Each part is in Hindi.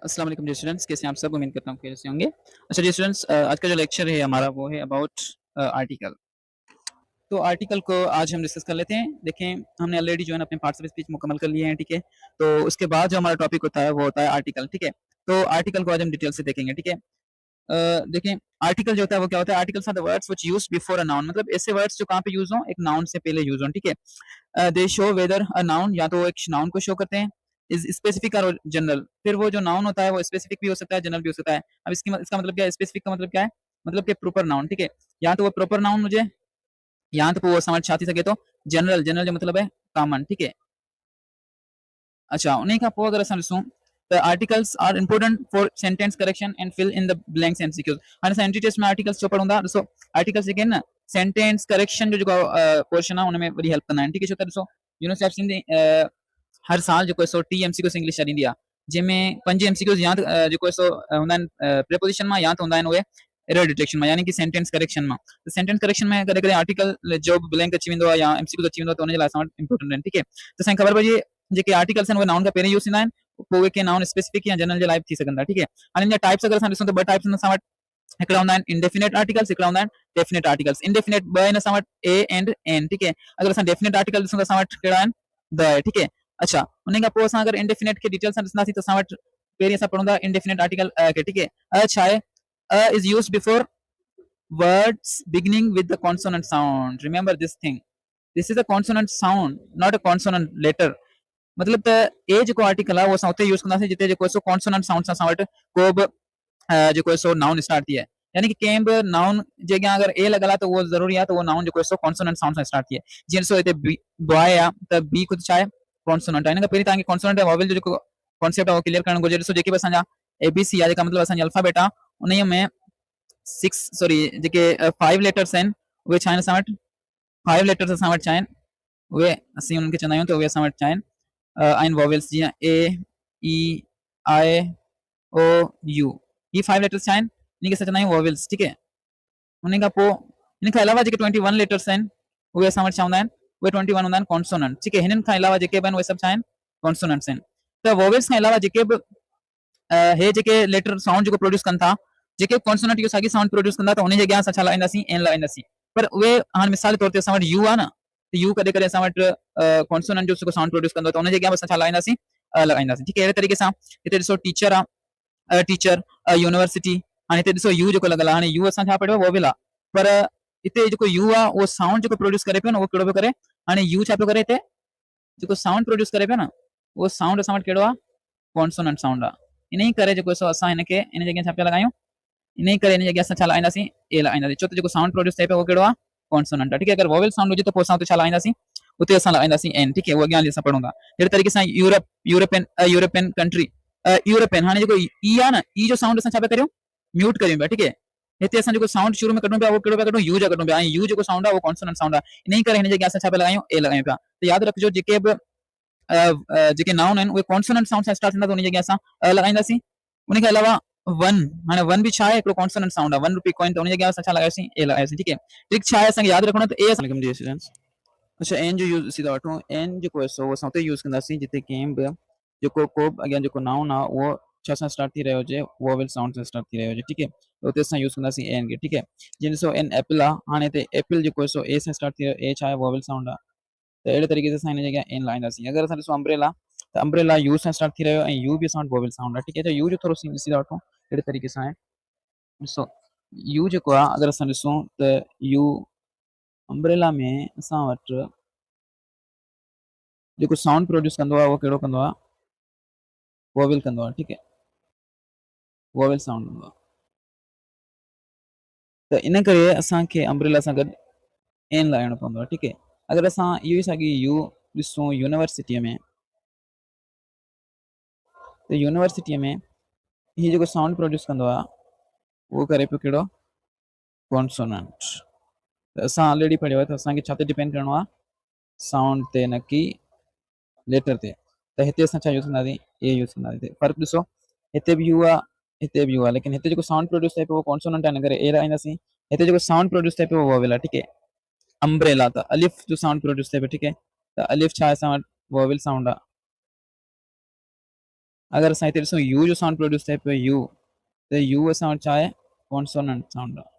अस्सलाम वालेकुम डियर स्टूडेंट्स, कैसे हैं आप सब? उम्मीद करता हूँ कैसे होंगे। अच्छा डियर स्टूडेंट्स, आज का जो लेक्चर है हमारा वो है अबाउट आर्टिकल। तो आर्टिकल को आज हम डिस्कस कर लेते हैं। देखें, हमने ऑलरेडी जो है ना अपने पार्ट्स ऑफ स्पीच मुकम्मल कर लिए हैं, ठीक है। तो उसके बाद जो हमारा टॉपिक होता है वो होता है आर्टिकल, ठीक है। तो आर्टिकल को आज हम डिटेल से देखेंगे, ठीक है। देखें, आर्टिकल जो होता है वो क्या होता है? Articles are the words which used before a noun, मतलब ऐसे वर्ड्स जो कहाँ पे यूज हों, एक नाउन से पहले यूज हों, ठीक है। दे शो वेदर अ नाउन, या तो वो एक नाउन को शो करते हैं, इज स्पेसिफिक और जनरल। फिर वो जो नाउन होता है वो स्पेसिफिक भी हो सकता है, जनरल भी हो सकता है। अब इसका मतलब क्या है? स्पेसिफिक का मतलब क्या है? मतलब कि प्रॉपर नाउन, ठीक है। या तो वो प्रॉपर नाउन मुझे यहाँ तक वो समझ आती सके, तो जनरल, जनरल जो मतलब है कॉमन, ठीक है। अच्छा, उन्हीं का पोइ अगर असां ॾिसूं त articles are important for sentence correction and fill in the blanks MCQs. हाणे असां एंट्री टेस्ट में आर्टिकल्स जो पढ़ूं था, ॾिसो आर्टिकल्स जेके आहिनि न, सेंटेंस करेक्शन जो जेको पोर्शन आहे उन में वॾी हेल्प कंदा आहिनि, ठीक है। छो त ॾिसो यूनिवर्सिटी सिंधी हर साल जेको सो टी एमसीक्यूज इंग्लिश जा ॾींदी आहे, जंहिंमें 5 एमसीक्यूज या त जेको सो हूंदा आहिनि प्रीपोजिशन मां, या त हूंदा आहिनि उहे एरर डिटेक्शन में, यानी कि सेंटेंस करेक्शन में। तो सेंटेंस करेक्शन में कॾहिं कॾहिं आर्टिकल जो ब्लैंक अची वेंदो आहे या एमसीक्यूज अची वेंदो आहे, त उन जे लाइ असां वटि इंपॉर्टेंट आहिनि, ठीक है। त असांखे ख़बर पइजे जेके आर्टिकल्स आहिनि उहे नाउन खां पहिरीं यूज़ थींदा आहिनि, पोइ उहे कंहिं नाउन स्पेसिफिक या जनरल जे लाइ थी सघंदा, ठीक है। हाणे इन जा टाइप्स अगर असां ॾिसूं त ॿ टाइप्स आहिनि असां वटि। हिकिड़ा हूंदा आहिनि इंडेफिनेट आर्टिकल्स, हिकिड़ा हूंदा आहिनि डेफिनेट आर्टिकल्स। इंडेफिनेट ॿ आहिनि असां वटि, ए एंड एन, ठीक है। अगर असां डेफिनेट आर्टिकल ॾिसूं त असां वटि कहिड़ा आहिनि? द आहे, ठीक है। अच्छा, उन खां पोइ असां अगर इंडेफिनेट खे डिटेल सां ॾिसंदासीं त असां वटि पहिरीं असां पढ़ूं था इंडेफिनेट आर्टिकल खे, ठीक है। छा आहे? Is used before words beginning with the consonant sound. Remember this thing. This is a consonant sound, not a consonant letter. मतलब त ए जेको आर्टिकल आहे उहो असां उते यूज़ कंदासीं जिते जेको सो कॉन्सोनेंट साउंड सां असां वटि को बि जेको सो नाउन स्टार्ट थिए। यानी कि कंहिं बि नाउन जे अॻियां अगर ए लॻल आहे त उहो ज़रूरी आहे त उहो नाउन जेको सो कॉन्सोनेंट साउंड सां स्टार्ट थिए। जीअं ॾिसो हिते बॉय आहे त बी खुद छा आहे? कॉन्सोनेंट आहे। हिन खां पहिरीं तव्हांखे कॉन्सोनेंट ऐं वॉवेल जो जेको कॉन्सेप्ट आहे उहो क्लियर करणु घुरिजे। ॾिसो जेके बि असांजा एबीसी आहे, जेका मतिलबु असांजी अल्फाबेट आहे, उन में 6 सॉरी जेके 5 लेटर्स आहिनि उहे छा आहिनि असां वटि? 5 लेटर्स असां वटि छा आहिनि? उहे असीं उन्हनि खे चवंदा आहियूं त उहे असां वटि छा आहिनि? आहिनि वॉवेल्स, जीअं ए, ई, आई, ओ, यू। ये 5 लेटर्स छा आहिनि? इन्ही खे असां चवंदा आहियूं वॉवेल्स, ठीक है। उन खां पोइ इन खां अलावा जेके 21 लेटर्स आहिनि उहे असां वटि छा हूंदा आहिनि? उहे 21 हूंदा आहिनि कॉन्सोनेंट, ठीक है। हिननि खां अलावा जेके बि आहिनि उहे सभु छा आहिनि? कॉन्सोनेंट्स आहिनि। त वॉवेल्स खां अलावा जेके बि हे जेके लेटर साउंड जेको प्रोड्यूस कनि था, जेके कॉन्सोनेंट इहो साॻी साउंड प्रोड्यूस कंदा, त उन जे अॻियां असां छा लॻाईंदासीं? एन लॻाईंदासीं। पर उहे हाणे मिसाल जे तौर ते असां वटि यू आहे न, त यू कॾहिं कॾहिं असां वटि कॉन्सोनेंट जो जेको साउंड प्रोड्यूस कंदो, त उन जे अॻियां बि असां छा लॻाईंदासीं? लॻाईंदासीं, ठीक है। अहिड़े तरीक़े सां हिते ॾिसो टीचर आहे, टीचर, यूनिवर्सिटी। हाणे हिते ॾिसो यू जेको लॻल आहे, हाणे यू असां छा पढ़ियो? वॉवेल आहे। पर हिते जेको यू आहे उहो साउंड जेको प्रोड्यूस करे पियो न, उहो कहिड़ो पियो करे? हाणे यू छा पियो करे? हिते जेको साउंड प्रोड्यूस करे पियो न, उहो साउंड असां वटि कहिड़ो आहे? कॉन्सोनेंट साउंड आहे। इन ई करे जेको सो असां हिनखे इन जे अॻियां छा पिया लॻायूं? इन ई करे इन जे अॻियां असां छा लॻाईंदासीं? ए लॻाईंदासीं, छो त जेको साउंड प्रोड्यूस थिए पियो उहो कहिड़ो आहे? कॉन्सोनेंट आहे, ठीक है। अगर वॉवेल साउंड हुजे त पोइ असां उते छा लॻाईंदासीं? उते असां लॻाईंदासीं एन, ठीक है। उहो अॻियां हली असां पढ़ूं था। अहिड़े तरीक़े सां यूरोपियन कंट्री, यूरोपियन, हाणे जेको ई आहे न, ई जो साउंड असां छा पिया करियूं? म्यूट करियूं पिया, ठीक है। हिते असां जेको साउंड शुरू में कढूं पिया उहो कहिड़ो पिया कढूं? यू जा कढूं पिया, ऐं यू जेको साउंड आहे उहो कॉन्सोनेंट साउंड आहे। इन ई करे हिन जे अॻियां असां छा पिया लॻायूं? ए लॻायूं पिया। त यादि रखिजो जेके बि जेके नाउन आहिनि उहे कॉन्सोनेंट साउंड सां स्टार्ट थींदा, त उन जे अॻियां असां लॻाईंदासीं। उन खां अलावा वन, हाणे वन भी छा आहे? हिकिड़ो कॉन्सोनेंट साउंड आहे। 1 रुपी कॉइन, त उन जे अॻियां असां छा लॻायोसीं? ए लॻायोसीं, ठीक है। ट्रिक छा आहे असांखे यादि रखणो? त ए असां डियर स्टूडेंट्स, अच्छा एन जो यूज़ सीधा वठूं। एन जेको आहे सो असां उते यूज़ कंदासीं जिते कंहिं बि जेको को बि अॻियां जेको नाउन आहे उहो छा सां स्टार्ट थी रहियो हुजे? वॉवेल साउंड सां स्टार्ट थी रहियो हुजे, ठीक है। त उते असां यूज़ कंदासीं एन खे, ठीक है। जीअं ॾिसो एन एप्पल आहे, हाणे हिते एप्पल जेको आहे सो ए सां स्टार्ट थी रहियो, ए छा आहे? वॉवेल साउंड आहे। त अहिड़े तरीक़े सां असां हिन जे अॻियां एन लॻाईंदासीं। अगरि असां ॾिसो अम्ब्रेला, त अम्ब्रेला यू सां स्टार्ट थी रहियो ऐं यू बि असां वटि वॉवेल साउंड आहे, ठीक है। त यू जो थोरो सीधा वठूं, अहिड़े तरीक़े सां आहे। ॾिसो यू जेको आहे अगरि असां ॾिसूं त यू अम्ब्रेला में असां वटि जेको साउंड प्रोड्यूस कंदो आहे उहो कहिड़ो कंदो आहे? वॉवेल कंदो आहे, ठीक है। वॉवेल साउंड कंदो आहे। त इन करे असांखे अम्ब्रेला सां गॾु एन लॻाइणो पवंदो आहे, ठीक है। अगरि असां इहो ई साॻी यू ॾिसूं यूनिवर्सिटीअ में, त यूनिवर्सिटीअ में हीउ जेको साउंड प्रोड्यूस कंदो आहे उहो करे पियो कहिड़ो? कॉन्सोनेंट। त असां ऑलरेडी पढ़ियो आहे त असांखे छा ते डिपेंड करिणो आहे? साउंड ते, न की लेटर ते। त हिते असां छा यूज़ कंदासीं? ए यूज़ कंदासीं। फ़र्क़ु ॾिसो, हिते बि यू आहे, हिते बि यू आहे, लेकिन हिते जेको साउंड प्रोड्यूस थिए पियो उहो कॉन्सोनेंट आहे, इन करे ए लॻाईंदासीं। हिते जेको साउंड प्रोड्यूस थिए पियो उहो वॉवेल आहे, ठीक है। अम्ब्रेला, त अलिफ जो साउंड प्रोड्यूस थिए पियो, ठीक है। त अलिफ छा आहे? असां वटि वॉवेल साउंड आहे। अगर असां हिते ॾिसूं यू जो साउंड प्रोड्यूस थिए पियो यू, त यू असां वटि छा आहे कॉन्सोनेंट साउंड आहे।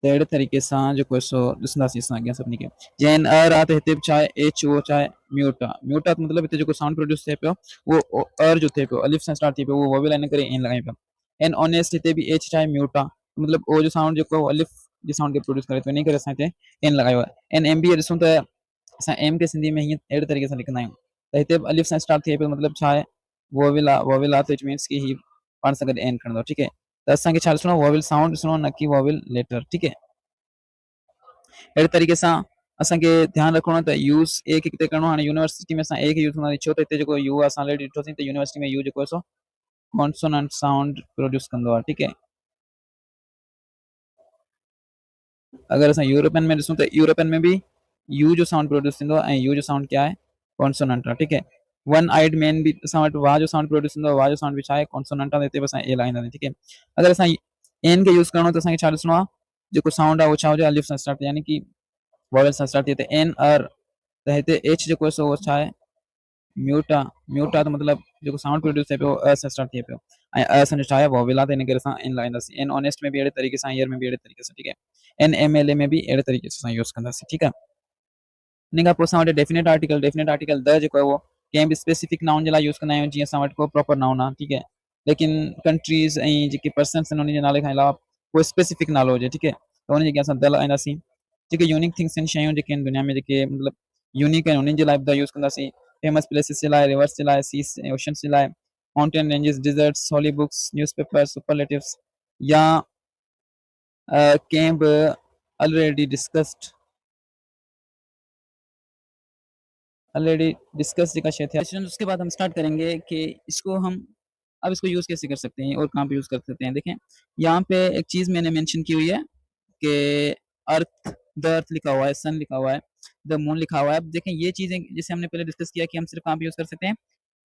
त अहिड़े तरीक़े सां जेको सो ॾिसंदासीं असां अॻियां सभिनी खे। जीअं अर आहे त हिते बि छा आहे एच, उहो छा आहे म्यूट आहे। म्यूट आहे मतिलबु हिते जेको साउंड प्रोड्यूस थिए पियो उहो अर जो थिए पियो, अलिफ सां स्टार्ट थिए पियो, उहो वोवेल इन करे एन लॻायूं पिया। एन ऑनेस्ट हिते बि एच छा आहे म्यूट आहे, मतिलबु ओ जो साउंड जेको आहे अलिफ जे साउंड खे प्रोड्यूस करे थो, इन करे असां हिते एन लॻायो आहे। एन एम बी ॾिसूं त असां एम खे सिंधी में हीअं अहिड़े तरीक़े सां लिखंदा आहियूं, त हिते बि अलिफ सां स्टार्ट थिए पियो, मतिलबु छा आहे वोवेल आहे। वोवेल आहे त इट मीन्स की ही पाण सां गॾु एन खणंदो, ठीकु आहे। त असांखे छा ॾिसणो आहे वोवेल साउंड ॾिसणो आहे, न की वोवेल लेटर, ठीकु है। अहिड़े तरीक़े सां असांखे ध्यानु रखिणो आहे त यूज़ ए खे किथे करिणो आहे। हाणे यूनिवर्सिटी में असां ए खे यूज़ कंदासीं, छो त हिते जेको यू आहे असां ऑलरेडी ॾिठोसीं त यूनिवर्सिटी में यू जेको आहे सो कॉन्सोनेंट साउंड प्रोड्यूस कंदो आहे, ठीकु है। अगर असां यूरोपियन में ॾिसूं त यूरोपियन में भी यू जो साउंड प्रोड्यूस थींदो आहे, ऐं यू जो साउंड क्या है कॉन्सोनेंट आहे, ठीकु है। वन आइड मैन भी असां वटि वाह जो साउंड प्रोड्यूस थींदो आहे, वाह जो साउंड भी छा आहे कॉन्सोनेंट आहे, हिते बि असां ए लॻाईंदासीं, ठीकु है। अगर असां एन खे यूज़ करिणो त असांखे छा ॾिसणो आहे जेको साउंड आहे उहो छा हुजे अलिफ सां स्टार्ट, यानी कि वॉवेल सां स्टार्ट थिए त एन अर, त हिते एच जेको आहे सो उहो छा आहे म्यूट आहे। म्यूट आहे त मतिलबु जेको साउंड प्रोड्यूस थिए पियो अ सां स्टार्ट थिए पियो, ऐं असांजो छा आहे वॉवेल आहे, त इन करे असां एन लॻाईंदासीं। एन ऑनेस्ट में बि अहिड़े तरीक़े सां, ईयर में बि अहिड़े तरीक़े सां, ठीकु है। एन एम एल ए में बि अहिड़े तरीक़े सां यूज़ कंदासीं, ठीकु आहे। इन खां पोइ असां वटि definite article, definite article the जेको आहे उहो कंहिं बि स्पेसिफिक नाउन जे लाइ यूज़ कंदा आहियूं, जीअं असां वटि को प्रॉपर नाउन आहे, ठीकु है। लेकिन कंट्रीज़ ऐं जेके पर्सन्स आहिनि उन जे नाले खां अलावा कोई स्पेसिफिक नालो हुजे, ठीकु है, त उन जे अॻियां असां द लॻाईंदासीं। जेके यूनिक थिंग्स आहिनि, शयूं जेके आहिनि दुनिया में जेके मतिलबु यूनिक आहिनि, उन्हनि जे लाइ द यूज़ कंदासीं। फेमस प्लेसिस जे लाइ, रिवर्स जे लाइ, सीस ओशन्स जे लाइ, माउंटेन रेंजिस, डिजर्ट्स, हॉली बुक्स, न्यूज़पेपर, सुपरलेटिव्स, या कंहिं बि ऑलरेडी डिस्कस्ड जेका शय थे। उसके बाद हम स्टार्ट करेंगे कि इसको हम अब इसको यूज़ कैसे कर सकते हैं और कहाँ पे यूज़ कर सकते हैं। देखें यहाँ पे एक चीज़ मैंने मेंशन की हुई है कि अर्थ, द अर्थ लिखा हुआ है, सन लिखा हुआ है, द मून लिखा हुआ है। अब देखें ये चीज़ें जैसे हमने पहले डिस्कस किया कि हम सिर्फ कहाँ पे यूज़ कर सकते हैं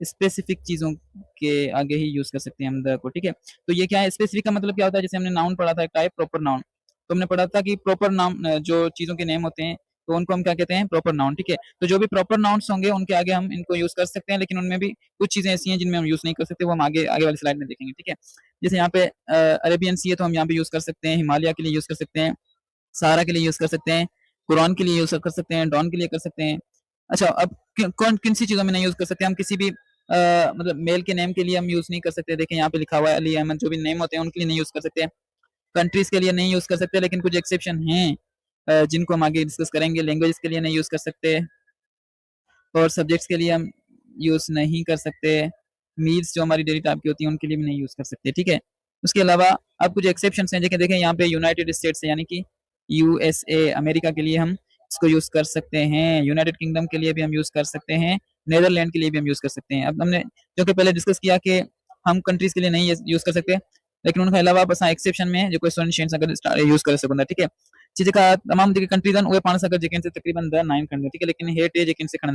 स्पेसिफिक चीज़ों के आगे ही यूज़ कर सकते हैं हम द को, ठीक है। तो ये क्या है स्पेसिफिक का मतलब क्या होता है, जैसे हमने नाउन पढ़ा था एक टाइप प्रॉपर नाउन, तो हमने पढ़ा था कि प्रॉपर नाउन जो चीज़ों के नेम होते हैं तो उनको हम क्या कहते हैं प्रॉपर नाउन, ठीक है। तो जो भी प्रॉपर नाउन्स होंगे उनके आगे हम इनको यूज़ कर सकते हैं, लेकिन उनमें भी कुछ चीज़ें ऐसी हैं जिनमें हम यूज़ नहीं कर सकते, वो हम आगे आगे वाली स्लाइड में देखेंगे, ठीक है। जैसे यहाँ पे अरेबियन सी है तो हम यहाँ पे यूज़ कर सकते हैं, हिमालय के लिए यूज़ कर सकते हैं, सहारा के लिए यूज़ कर सकते हैं, कुरान के लिए यूज़ कर सकते हैं, डॉन के लिए कर सकते हैं। अच्छा, अब कौन किन सी चीज़ों में नहीं यूज़ कर सकते हम, किसी भी मतलब मेल के नेम के लिए हम यूज़ नहीं कर सकते। देखें यहाँ पे लिखा हुआ है अली अहमद, जो भी नेम होते हैं उनके लिए नहीं यूज़ कर सकते। कंट्रीज़ के लिए नहीं यूज़ कर सकते, लेकिन कुछ एक्सेप्शन हैं जिनको हम आगे डिस्कस करेंगे। लैंग्वेज के लिए नहीं यूज़ कर सकते, और सब्जेक्ट्स के लिए हम यूज़ नहीं कर सकते। मील्स जो हमारी डेली टाइप की होती हैं उनके लिए भी नहीं यूज़ कर सकते, ठीक है। उसके अलावा अब कुछ एक्सेप्शन हैं, देखें देखें यहाँ पे यूनाइटेड स्टेट्स है, यानी कि यूएसए अमेरिका के लिए हम इसको यूज़ कर सकते हैं। यूनाइटेड किंगडम के लिए भी हम यूज़ कर सकते हैं, नीदरलैंड के लिए भी हम यूज़ कर सकते हैं। अब हमने जो कि पहले डिस्कस किया कि हम कंट्रीज़ के लिए नहीं यूज़ कर सकते, लेकिन उनके अलावा बस एक्सेप्शन में जो स्टूडेंट्स अगर यूज़ कर सघंदा, ठीक है। जेका तमाम जेके कंट्रीज़ आहिनि उहे पाण सां गॾु जेके आहिनि तक़रीबन 9 खणंदियूं, ठीक है, लेकिन हेठि जेके आहिनि से खणनि